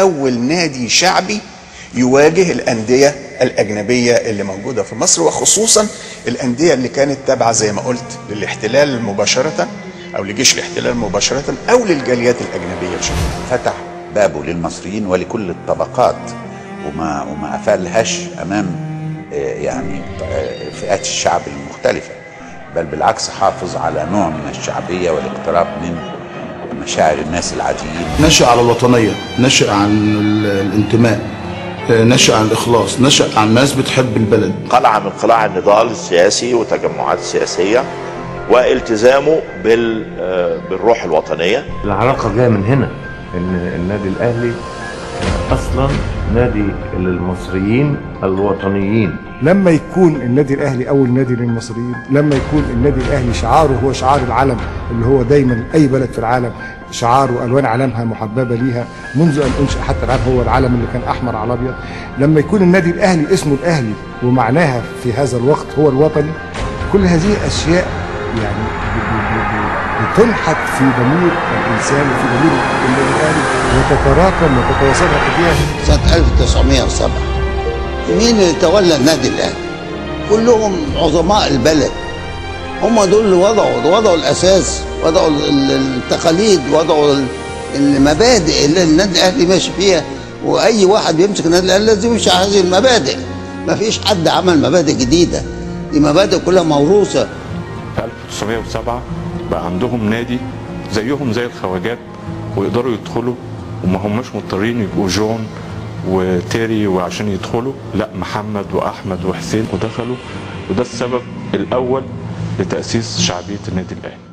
اول نادي شعبي يواجه الانديه الاجنبيه اللي موجوده في مصر، وخصوصا الانديه اللي كانت تابعه زي ما قلت للاحتلال مباشره او لجيش الاحتلال مباشره او للجاليات الاجنبيه بشكل عام. فتح بابه للمصريين ولكل الطبقات، وما قفلهاش امام يعني فئات الشعب المختلفه، بل بالعكس حافظ على نوع من الشعبيه والاقتراب من مشاعر الناس العاديين. نشأ على الوطنيه، نشأ عن الانتماء، نشأ عن الإخلاص، نشأ عن ناس بتحب البلد. قلعة من قلاع النضال السياسي وتجمعات سياسية والتزامه بالروح الوطنية. العلاقة جاية من هنا، إن النادي الأهلي أصلا نادي للمصريين الوطنيين. لما يكون النادي الأهلي أول نادي للمصريين، لما يكون النادي الأهلي شعاره هو شعار العلم اللي هو دايما أي بلد في العالم شعار والوان علمها محببه ليها منذ ان انشا حتى الان هو العلم اللي كان احمر على ابيض. لما يكون النادي الاهلي اسمه الاهلي ومعناها في هذا الوقت هو الوطني، كل هذه الاشياء يعني بتنحت في ضمير الانسان وفي ضمير النادي الاهلي وتتراكم وتتواصلها كتير. سنه 1907 مين اللي تولى النادي الاهلي؟ كلهم عظماء البلد، هم دول اللي وضعوا الاساس، وضعوا التقاليد، وضعوا المبادئ اللي النادي الاهلي ماشي فيها. واي واحد بيمسك النادي الاهلي لازم يمشي على هذه المبادئ. ما فيش حد عمل مبادئ جديده، دي مبادئ كلها موروثه. في 1907 بقى عندهم نادي زيهم زي الخواجات ويقدروا يدخلوا وما هماش مضطرين يبقوا جون وتيري وعشان يدخلوا، لا محمد واحمد وحسين ودخلوا، وده السبب الاول لتأسيس شعبية النادي الأهلي.